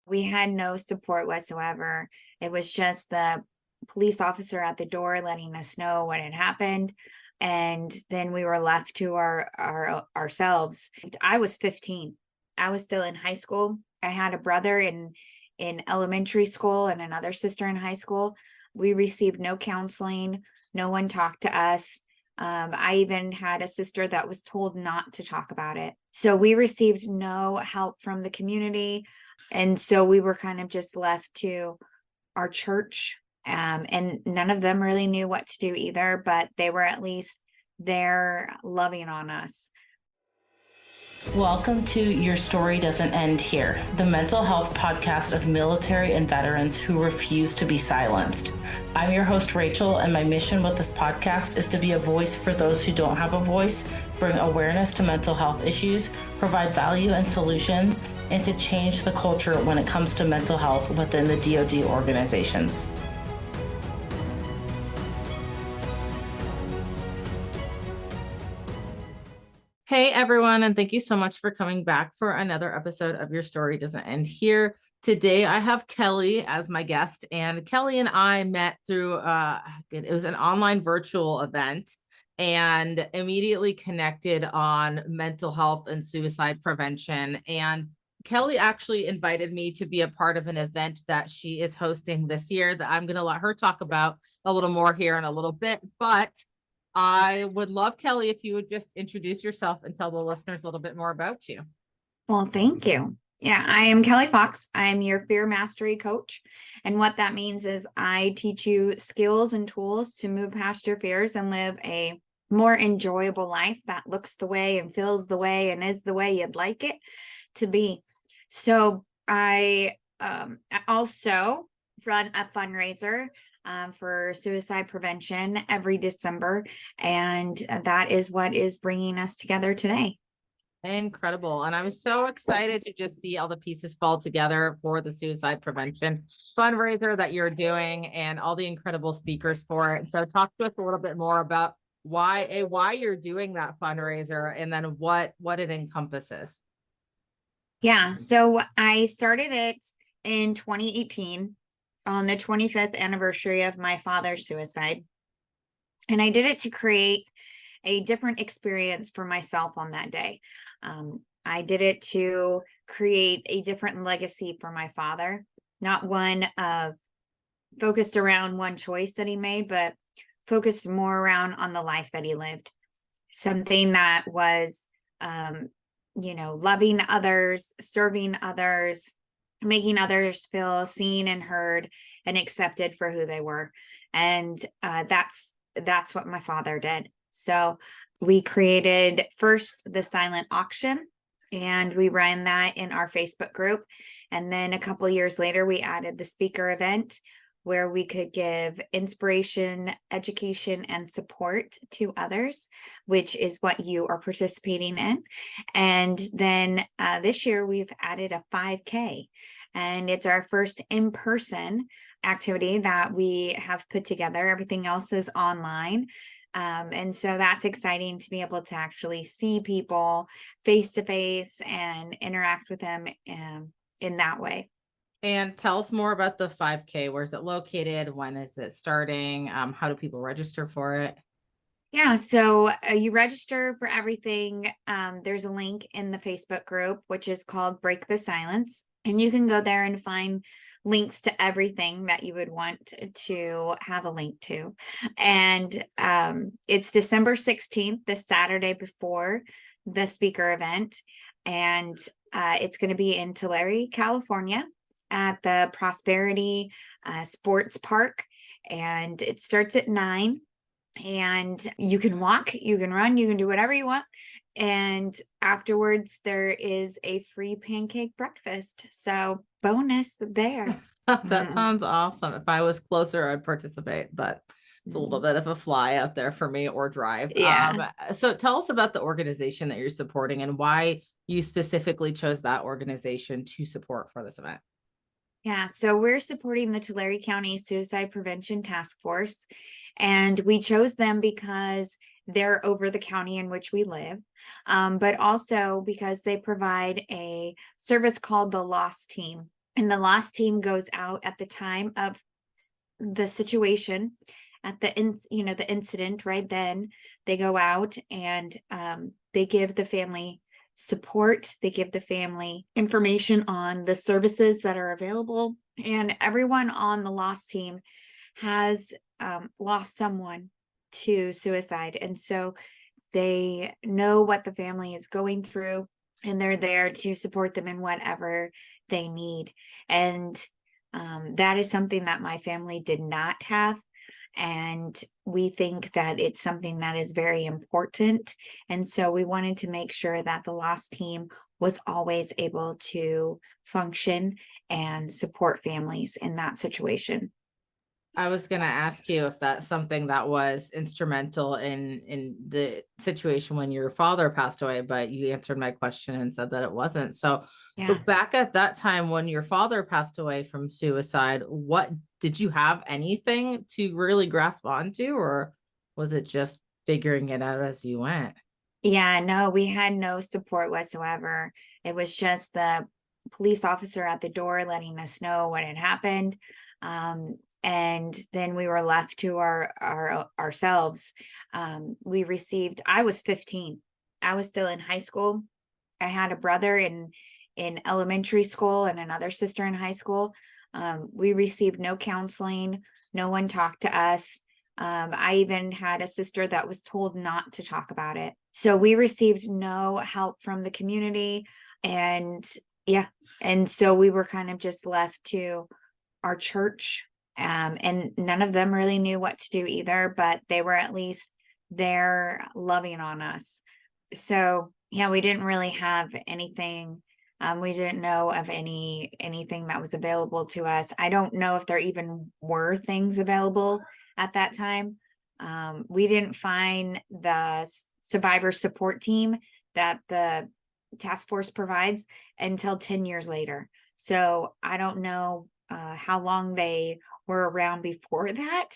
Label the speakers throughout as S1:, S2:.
S1: We had no support whatsoever. It was just the police officer at the door letting us know what had happened. And then we were left to ourselves. I was 15. I was still in high school. I had a brother in elementary school and another sister in high school. We received no counseling. No one talked to us. I even had a sister that was told not to talk about it. So we received no help from the community. And so we were kind of just left to our church. And none of them really knew what to do either, but they were at least there loving on us.
S2: Welcome to Your Story Doesn't End Here, the mental health podcast of military and veterans who refuse to be silenced. I'm your host, Rachel, and my mission with this podcast is to be a voice for those who don't have a voice, bring awareness to mental health issues, provide value and solutions, and to change the culture when it comes to mental health within the DoD organizations. Hey everyone, and thank you so much for coming back for another episode of Your Story Doesn't End Here. Today I have Kelly as my guest, and Kelly and I met through it was an online virtual event and immediately connected on mental health and suicide prevention. And Kelly actually invited me to be a part of an event that she is hosting this year that I'm going to let her talk about a little more here in a little bit, but I would love, Kelly, if you would just introduce yourself and tell the listeners a little bit more about you.
S1: Well, thank you. Yeah, I am Kelly Fox. I'm your fear mastery coach. And what that means is I teach you skills and tools to move past your fears and live a more enjoyable life that looks the way and feels the way and is the way you'd like it to be. So I also run a fundraiser for suicide prevention every December. And that is what is bringing us together today.
S2: Incredible. And I'm so excited to just see all the pieces fall together for the suicide prevention fundraiser that you're doing and all the incredible speakers for it. So talk to us a little bit more about why you're doing that fundraiser and then what it encompasses.
S1: Yeah. So I started it in 2018 on the 25th anniversary of my father's suicide. And I did it to create a different experience for myself on that day. I did it to create a different legacy for my father, not one focused around one choice that he made, but focused more around on the life that he lived. Something that was, loving others, serving others, making others feel seen and heard and accepted for who they were. And that's what my father did. So we created first the silent auction, and we ran that in our Facebook group. And then a couple years later, we added the speaker event where we could give inspiration, education, and support to others, which is what you are participating in. And then this year we've added a 5K, and it's our first in-person activity that we have put together. Everything else is online. And so that's exciting to be able to actually see people face to face and interact with them in that way.
S2: And tell us more about the 5K. Where is it located? When is it starting? How do people register for it?
S1: Yeah, so you register for everything. There's a link in the Facebook group, which is called Break the Silence. And you can go there and find links to everything that you would want to have a link to. And it's December 16th, the Saturday before the speaker event. And it's going to be in Tulare, California, at the Prosperity Sports Park. And it starts at 9. And you can walk, you can run, you can do whatever you want. And afterwards, there is a free pancake breakfast. So bonus there.
S2: That sounds awesome. If I was closer, I'd participate, but it's a little bit of a fly out there for me, or drive.
S1: Yeah.
S2: So tell us about the organization that you're supporting and why you specifically chose that organization to support for this event.
S1: Yeah, so we're supporting the Tulare County Suicide Prevention Task Force, and we chose them because they're over the county in which we live, but also because they provide a service called the Lost Team. And the loss team goes out at the time of the situation, at the the incident. Right then, they go out and they give the family support. They give the family information on the services that are available, and everyone on the loss team has lost someone to suicide, and so they know what the family is going through, and they're there to support them in whatever they need. And that is something that my family did not have. And we think that it's something that is very important. And so we wanted to make sure that the loss team was always able to function and support families in that situation.
S2: I was gonna ask you if that's something that was instrumental in the situation when your father passed away, but you answered my question and said that it wasn't. So,
S1: Yeah.
S2: but back at that time when your father passed away from suicide, what did you have anything to really grasp onto, or was it just figuring it out as you went?
S1: Yeah, no, we had no support whatsoever. It was just the police officer at the door letting us know what had happened. And then we were left to ourselves. I was 15. I was still in high school. I had a brother in elementary school and another sister in high school. We received no counseling. No one talked to us. I even had a sister that was told not to talk about it. So we received no help from the community. And yeah, and so we were kind of just left to our church. And none of them really knew what to do either, but they were at least there loving on us. So yeah, we didn't really have anything. We didn't know of anything that was available to us. I don't know if there even were things available at that time. We didn't find the survivor support team that the task force provides until 10 years later. So I don't know how long they were around before that,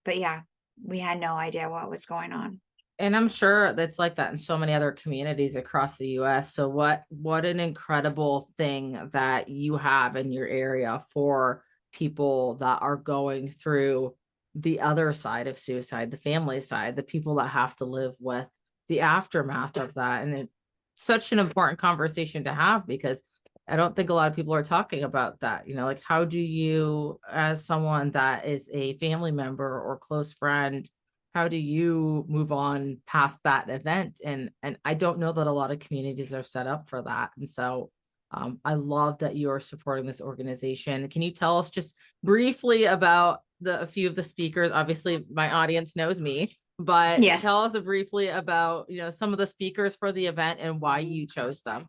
S1: but yeah, we had no idea what was going on.
S2: And I'm sure that's like that in so many other communities across the US. So what an incredible thing that you have in your area for people that are going through the other side of suicide, the family side, the people that have to live with the aftermath of that. And it's such an important conversation to have because I don't think a lot of people are talking about that. Like how do you, as someone that is a family member or close friend, how do you move on past that event? And I don't know that a lot of communities are set up for that. And so I love that you are supporting this organization. Can you tell us just briefly about a few of the speakers? Obviously, my audience knows me, but
S1: Yes.
S2: tell us briefly about some of the speakers for the event and why you chose them.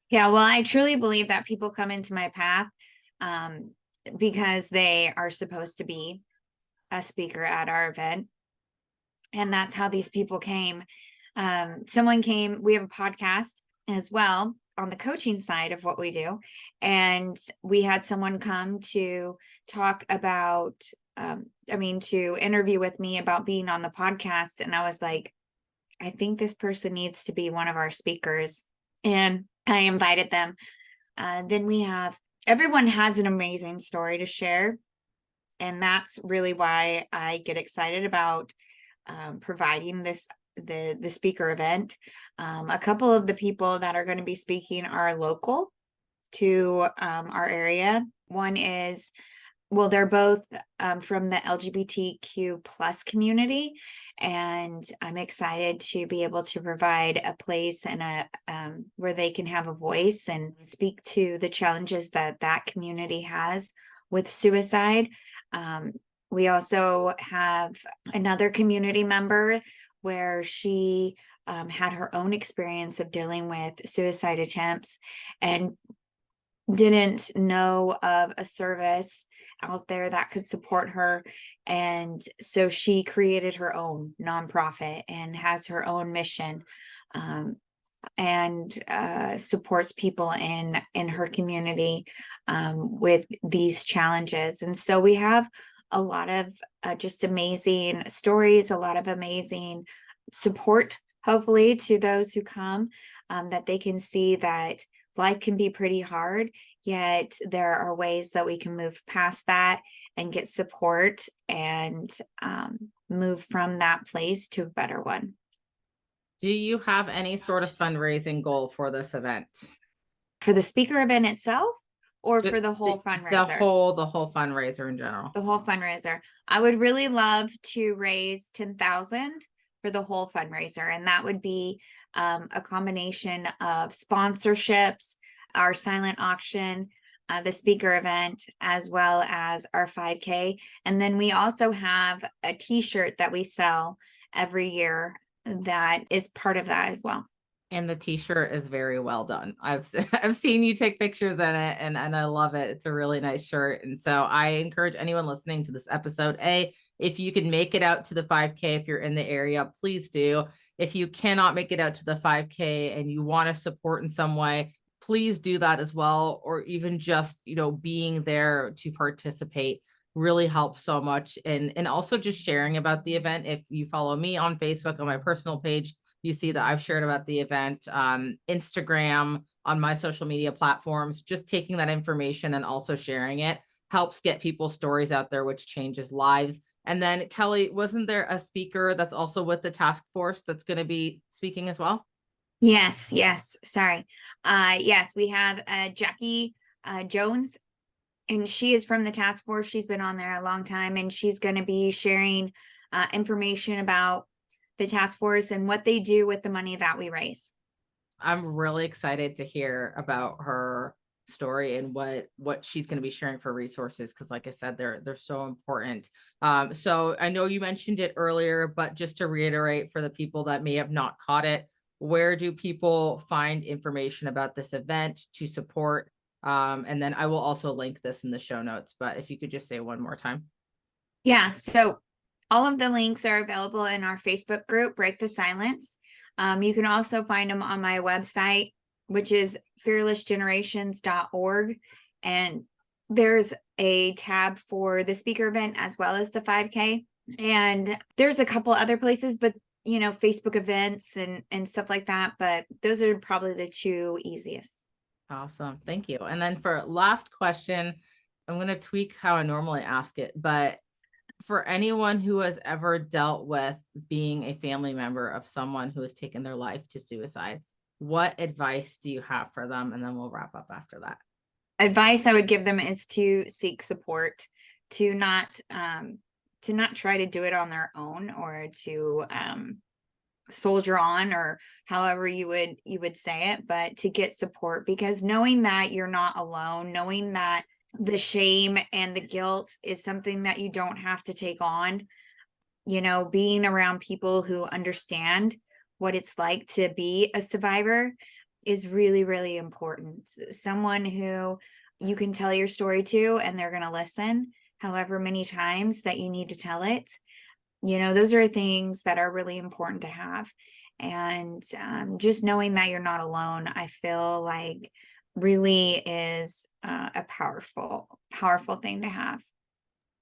S1: Yeah, well, I truly believe that people come into my path um, because they are supposed to be a speaker at our event. And that's how these people came. Someone came, we have a podcast as well on the coaching side of what we do. And we had someone come to talk about, to interview with me about being on the podcast. And I was like, I think this person needs to be one of our speakers. And I invited them. Then we have, everyone has an amazing story to share. And that's really why I get excited about providing the speaker event. A couple of the people that are going to be speaking are local to our area. One is, well, they're both from the LGBTQ plus community, and I'm excited to be able to provide a place and a where they can have a voice and speak to the challenges that community has with suicide. We also have another community member where she had her own experience of dealing with suicide attempts and didn't know of a service out there that could support her. And so she created her own nonprofit and has her own mission. And supports people in her community with these challenges. And so we have a lot of just amazing stories, a lot of amazing support, hopefully, to those who come, that they can see that life can be pretty hard, yet there are ways that we can move past that and get support and move from that place to a better one.
S2: Do you have any sort of fundraising goal for this event?
S1: For the speaker event itself, or for
S2: The,
S1: the whole
S2: the
S1: fundraiser?
S2: the whole fundraiser in general.
S1: The whole fundraiser. I would really love to raise 10,000 for the whole fundraiser, and that would be a combination of sponsorships, our silent auction, the speaker event, as well as our 5K. And then we also have a t-shirt that we sell every year that is part of that as well.
S2: And the t-shirt is very well done. I've seen you take pictures in it, and I love it. It's a really nice shirt. And so I encourage anyone listening to this episode, if you can make it out to the 5K, if you're in the area, please do. If you cannot make it out to the 5K and you want to support in some way, please do that as well. Or even just, being there to participate really helps so much. And also just sharing about the event. If you follow me on Facebook, on my personal page, you see that I've shared about the event, Instagram, on my social media platforms. Just taking that information and also sharing it helps get people's stories out there, which changes lives. And then Kelly, wasn't there a speaker that's also with the task force that's going to be speaking as well?
S1: Yes, sorry. Yes, we have Jackie Jones, and she is from the task force. She's been on there a long time, and she's going to be sharing information about the task force and what they do with the money that we raise.
S2: I'm really excited to hear about her story and what she's going to be sharing for resources, because like I said, they're so important. So I know you mentioned it earlier, but just to reiterate for the people that may have not caught it, where do people find information about this event to support? And then I will also link this in the show notes, but if you could just say one more time.
S1: Yeah, so all of the links are available in our Facebook group, Break the Silence. You can also find them on my website, which is fearlessgenerations.org. And there's a tab for the speaker event as well as the 5K. And there's a couple other places, but Facebook events and stuff like that. But those are probably the two easiest.
S2: Awesome. Thank you. And then for last question, I'm going to tweak how I normally ask it, but for anyone who has ever dealt with being a family member of someone who has taken their life to suicide, what advice do you have for them? And then we'll wrap up after that.
S1: Advice I would give them is to seek support, to not try to do it on their own, or to soldier on, or however you would say it, but to get support, because knowing that you're not alone, knowing that the shame and the guilt is something that you don't have to take on, being around people who understand what it's like to be a survivor is really, really important. Someone who you can tell your story to and they're going to listen however many times that you need to tell it. Those are things that are really important to have. And just knowing that you're not alone, I feel like really is a powerful thing to have.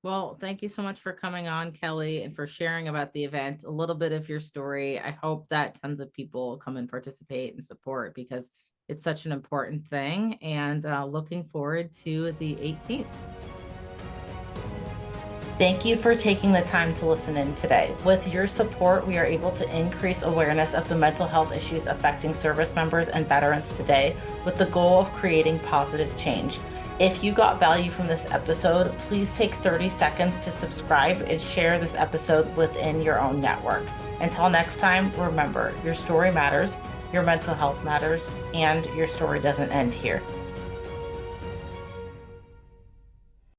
S2: Well, thank you so much for coming on, Kelly, and for sharing about the event, a little bit of your story. I hope that tons of people come and participate and support, because it's such an important thing. And looking forward to the 18th. Thank you for taking the time to listen in today. With your support, we are able to increase awareness of the mental health issues affecting service members and veterans today, with the goal of creating positive change. If you got value from this episode, please take 30 seconds to subscribe and share this episode within your own network. Until next time, remember, your story matters, your mental health matters, and your story doesn't end here.